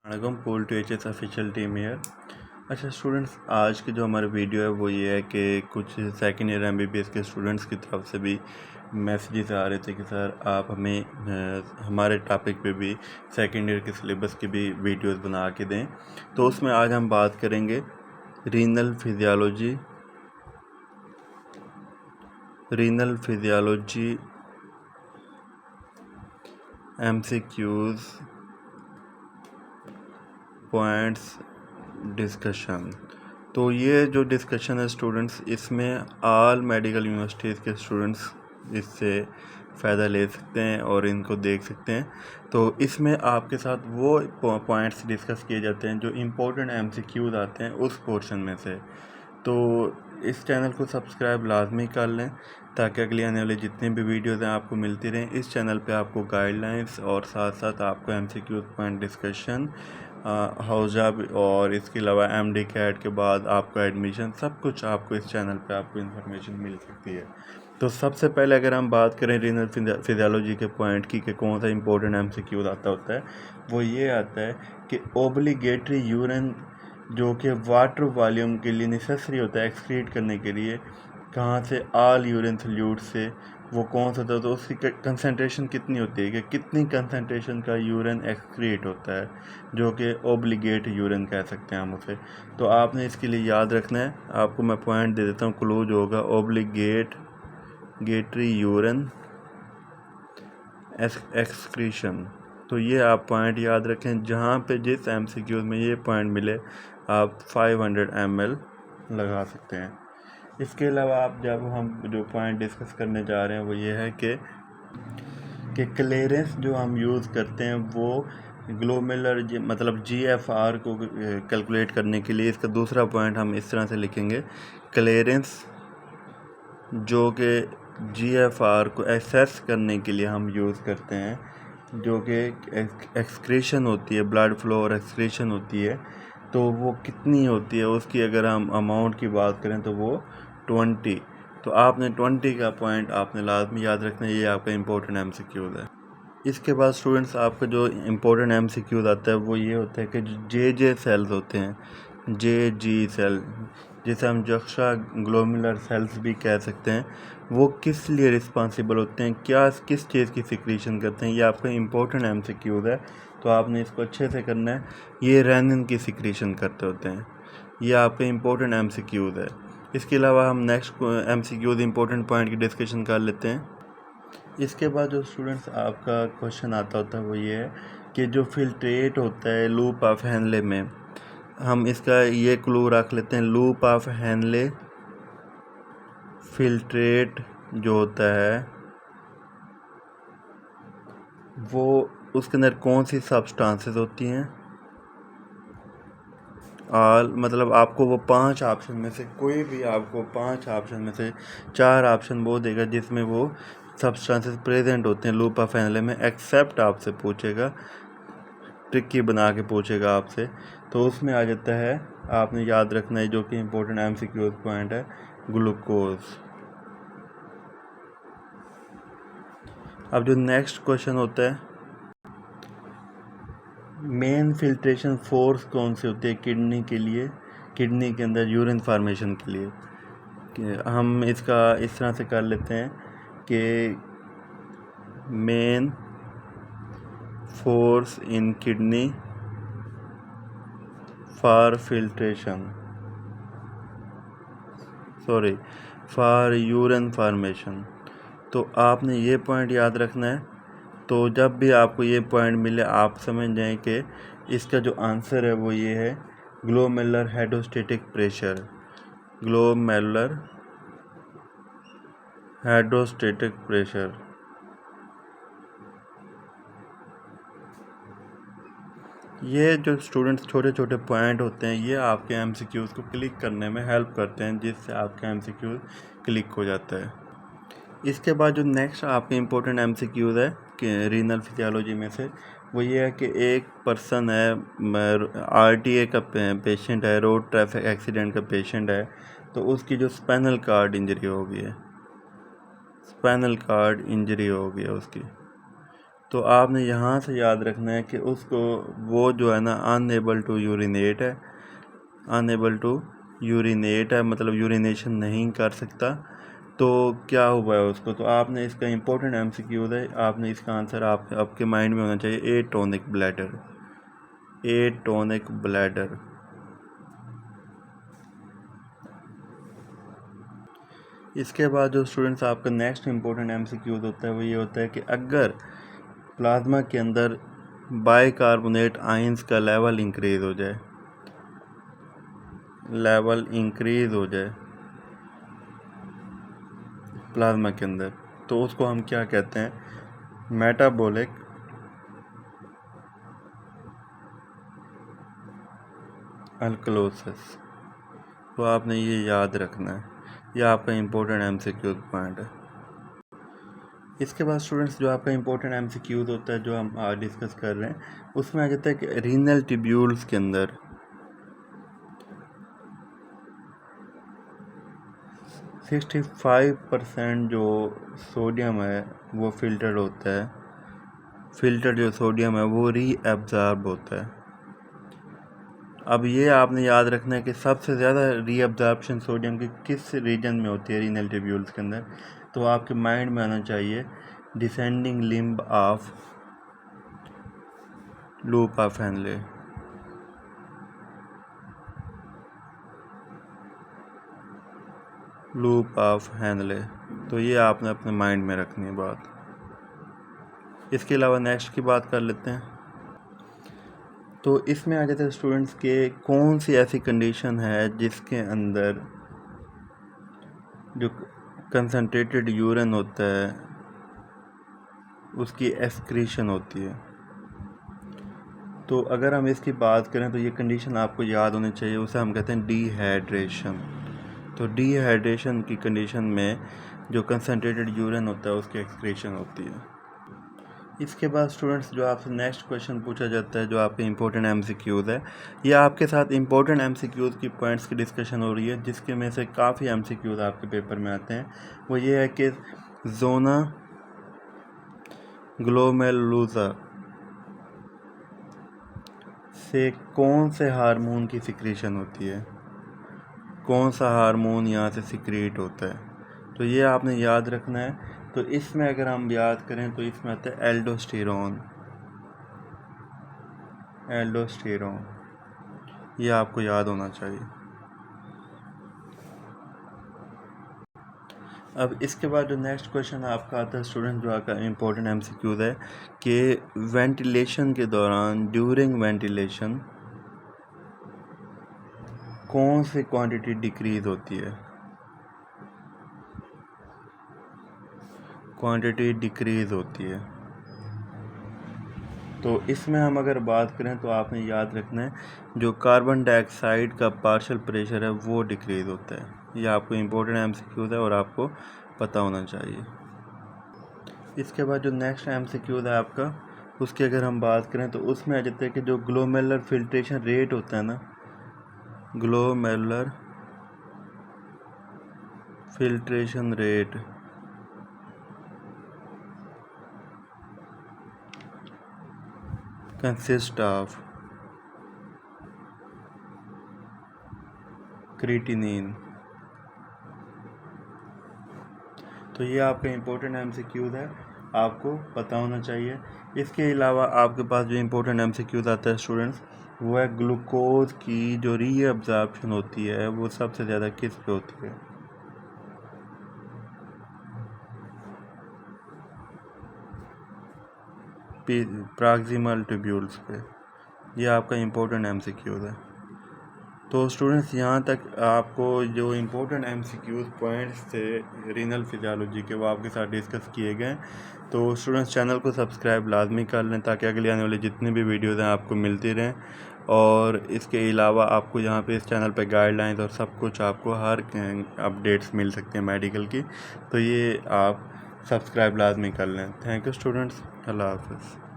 वणकम पोल to H S official team ईयर। अच्छा स्टूडेंट्स, आज की जो हमारी वीडियो है वो ये है कि कुछ सेकेंड ईयर एमबीबीएस के स्टूडेंट्स की तरफ से भी मैसेजेस आ रहे थे कि सर आप हमें हमारे टॉपिक पे भी सेकेंड ईयर के सिलेबस की भी वीडियोस बना के दें। तो उसमें आज हम बात करेंगे renal physiology MCQs points discussion. तो ये जो डिस्कशन है स्टूडेंट्स, इसमें ऑल मेडिकल यूनिवर्सिटीज़ के स्टूडेंट्स इससे फ़ायदा ले सकते हैं और इनको देख सकते हैं। तो इसमें आपके साथ वो पॉइंट्स डिस्कस किए जाते हैं जो इम्पोर्टेंट एमसीक्यूज आते हैं उस पोर्शन में से। तो इस चैनल को सब्सक्राइब लाजमी कर लें ताकि अगली आने वाली जितनी भी वीडियोज़ हैं आपको मिलती रहें। इस चैनल पे आपको गाइडलाइंस और साथ साथ आपको एमसीक्यू पॉइंट डिस्कशन, हाउजाब और इसके अलावा एमडी कैट के बाद आपका एडमिशन, सब कुछ आपको इस चैनल पे आपको इन्फॉर्मेशन मिल सकती है। तो सबसे पहले अगर हम बात करें रीनल फिजियोलॉजी के पॉइंट की कि कौन सा इंपॉर्टेंट एमसीक्यू आता होता है, वो ये आता है कि ओब्लिगेटरी यूरिन जो कि वाटर वॉल्यूम के लिए नेसेसरी होता है एक्सक्रीट करने के लिए, कहाँ से ऑल यूरिन सल्यूट से, वो कौन सा था, तो उसकी कंसंट्रेशन कितनी होती है कि कितनी कंसंट्रेशन का यूरिन एक्सक्रीट होता है, जो कि ओब्लिगेट यूरिन कह सकते हैं हम उसे। तो आपने इसके लिए याद रखना है, आपको मैं पॉइंट दे देता हूँ, क्लू जो होगा ओब्लिगेटरी यूरिन एक्सक्रीशन। तो ये आप पॉइंट याद रखें, जहाँ पे जिस एमसीक्यूज में ये पॉइंट मिले आप 500 ml लगा सकते हैं। इसके अलावा आप जब हम जो पॉइंट डिस्कस करने जा रहे हैं वो ये है कि क्लीयरेंस जो हम यूज़ करते हैं वो ग्लोमेरुलर मतलब जीएफआर को कैलकुलेट करने के लिए, इसका दूसरा पॉइंट हम इस तरह से लिखेंगे, क्लीयरेंस जो कि जीएफआर को एसेस करने के लिए हम यूज़ करते हैं, जो कि एक्सक्रीशन होती है, ब्लड फ्लो और एक्सक्रीशन होती है, तो वो कितनी होती है उसकी अगर हम अमाउंट की बात करें तो वो 20। तो आपने 20 का पॉइंट आपने लाजमी याद रखना है, ये आपका इम्पोर्टेंट एमसीक्यूज है। इसके बाद स्टूडेंट्स आपका जो इम्पोर्टेंट एमसीक्यूज आता है वो ये होता है कि जो जे सेल्स होते हैं, जी सेल जिसे हम जक्शा ग्लोमेरुलर सेल्स भी कह सकते हैं, वो किस लिए रिस्पॉन्सिबल होते हैं, किस चीज़ की सिक्रीशन करते हैं, ये आपका इम्पोर्टेंट एमसीक्यूज है। तो आपने इसको अच्छे से करना है। ये रेनिन की सिक्रीशन करते होते हैं, ये आपका इम्पोर्टेंट एमसीक्यूज है। इसके अलावा हम नेक्स्ट एमसीक्यूज इम्पोर्टेंट पॉइंट की डिस्कशन कर लेते हैं। इसके बाद जो स्टूडेंट्स आपका क्वेश्चन आता होता है वो ये है कि जो फिल्ट्रेट होता है लूप ऑफ हेनले में, हम इसका ये क्लू रख लेते हैं, लूप ऑफ हेनले फिल्ट्रेट जो होता है वो उसके अंदर कौन सी सब्सटेंसेस होती हैं। मतलब आपको वो 5 ऑप्शन में से कोई भी, आपको 5 ऑप्शन में से 4 ऑप्शन वो देगा जिसमें वो सब्सटेंसेस प्रेजेंट होते हैं लूप ऑफ हेनले में, एक्सेप्ट आपसे पूछेगा, ट्रिकी बना के पूछेगा आपसे। तो उसमें आ जाता है, आपने याद रखना है जो कि इम्पोर्टेंट एमसीक्यूज पॉइंट है, ग्लूकोज। अब जो नेक्स्ट क्वेश्चन होता है, मेन फिल्ट्रेशन फोर्स कौन सी होती है किडनी के लिए, किडनी के अंदर यूरिन फॉर्मेशन के लिए। हम इसका इस तरह से कर लेते हैं कि main force in kidney for urine formation. तो आपने ये पॉइंट याद रखना है। तो जब भी आपको ये पॉइंट मिले आप समझ जाएं कि इसका जो आंसर है वो ये है, glomerular hydrostatic pressure, glomerular hydrostatic pressure. ये जो स्टूडेंट्स छोटे छोटे पॉइंट होते हैं ये आपके एमसीक्यूज़ को क्लिक करने में हेल्प करते हैं, जिससे आपका एमसीक्यू क्लिक हो जाता है। इसके बाद जो नेक्स्ट आपके इम्पोर्टेंट एमसीक्यूज़ है कि रीनल फिजियोलॉजी में से, वो ये है कि एक पर्सन है, आरटीए का पेशेंट है, रोड ट्रैफिक एक्सीडेंट का पेशेंट है, तो उसकी जो स्पाइनल कार्ड इंजरी हो गई है, स्पाइनल कार्ड इंजरी हो गई है उसकी, तो आपने यहाँ से याद रखना है कि उसको वो जो है ना अनएबल टू यूरिनेट है, अनएबल टू यूरिनेट है, मतलब यूरिनेशन नहीं कर सकता। तो क्या हुआ है उसको, तो आपने इसका इम्पोर्टेंट MCQ है, आपने इसका आंसर आपके माइंड में होना चाहिए एटोनिक ब्लैडर, एटोनिक ब्लैडर। इसके बाद जो स्टूडेंट्स आपका नेक्स्ट इम्पोर्टेंट MCQ होता है वो ये होता है कि अगर प्लाज्मा के अंदर बाइकार्बोनेट आयंस का लेवल इंक्रीज हो जाए, लेवल इंक्रीज हो जाए प्लाज्मा के अंदर, तो उसको हम क्या कहते हैं, मेटाबॉलिक अल्कलोसिस। तो आपने ये याद रखना है, यह आपका इम्पोर्टेंट MCQ पॉइंट है। इसके बाद स्टूडेंट्स जो आपका इम्पोर्टेंट MCQ होता है जो हम आज डिस्कस कर रहे हैं, उसमें आ जाता है कि रीनल ट्यूब्यूल्स के अंदर 65% जो सोडियम है वो फिल्टर्ड होता है, फिल्टर जो सोडियम है वो रीअब्जॉर्ब होता है। अब ये आपने याद रखना है कि सबसे ज़्यादा रीअब्जॉर्प्शन सोडियम की किस रीजन में होती है रीनल ट्यूब्यूल्स के अंदर, तो आपके माइंड में आना चाहिए descending limb of loop of Henle, loop of Henle. तो ये आपने अपने माइंड में रखनी है बात। इसके अलावा नेक्स्ट की बात कर लेते हैं। तो इसमें आ जाते हैं स्टूडेंट्स के कौन सी ऐसी कंडीशन है जिसके अंदर जो कंसनट्रेटेड यूरिन होता है उसकी एक्सक्रीशन होती है। तो अगर हम इसकी बात करें तो ये कंडीशन आपको याद होनी चाहिए, उसे हम कहते हैं डिहाइड्रेशन। तो डिहाइड्रेशन की कंडीशन में जो कंसनट्रेटेड यूरिन होता है उसकी एक्सक्रीशन होती है। इसके बाद स्टूडेंट्स जो आपसे नेक्स्ट क्वेश्चन पूछा जाता है जो आपके इंपॉर्टेंट MCQs है, ये आपके साथ इंपॉर्टेंट MCQs की पॉइंट्स की डिस्कशन हो रही है जिसके में से काफ़ी MCQs आपके पेपर में आते हैं। वो ये है कि जोना ग्लोमेरुलोसा से कौन से हार्मोन की सिक्रीशन होती है, कौन सा हार्मोन यहाँ से सिक्रीट होता है, तो ये आपने याद रखना है। तो इसमें अगर हम याद करें तो इसमें आता है एल्डोस्टेरोन, एल्डोस्टेरोन, ये आपको याद होना चाहिए। अब इसके बाद जो नेक्स्ट क्वेश्चन आपका आता है स्टूडेंट जो आपका इम्पोर्टेंट MCQ है कि वेंटिलेशन के दौरान, ड्यूरिंग वेंटिलेशन कौन सी क्वांटिटी डिक्रीज होती है, क्वांटिटी डिक्रीज होती है। तो इसमें हम अगर बात करें तो आपने याद रखना है जो कार्बन डाइऑक्साइड का पार्शियल प्रेशर है वो डिक्रीज होता है। ये आपको इम्पोर्टेंट MCQ है और आपको पता होना चाहिए। इसके बाद जो नेक्स्ट MCQ है आपका, उसकी अगर हम बात करें तो उसमें आ जाता है कि जो ग्लोमेरुलर फिल्ट्रेशन रेट होता है ना, glomerular filtration rate consist of creatinine. तो ये आपका इम्पोर्टेंट MCQ है, आपको पता होना चाहिए। इसके अलावा आपके पास जो इम्पोर्टेंट MCQ आता है स्टूडेंट्स वो है ग्लूकोज की जो रीअब्जॉर्प्शन होती है वो सबसे ज़्यादा किस पे होती है, प्रॉक्सिमल ट्यूब्यूल्स पे। ये आपका इम्पोर्टेंट MCQ है। तो स्टूडेंट्स यहाँ तक आपको जो इम्पोर्टेंट MCQ पॉइंट्स थे रीनल फिजियोलॉजी के वो आपके साथ डिस्कस किए गए। तो स्टूडेंट्स चैनल को सब्सक्राइब लाजमी कर लें ताकि अगले आने वाली जितनी भी वीडियोज़ हैं आपको मिलती रहें। और इसके अलावा आपको यहाँ पे इस चैनल पे गाइडलाइंस और सब कुछ आपको हर अपडेट्स मिल सकते हैं मेडिकल की। तो ये आप सब्सक्राइब लाजमी कर लें। थैंक यू स्टूडेंट्स, अल्लाह हाफ़िज़।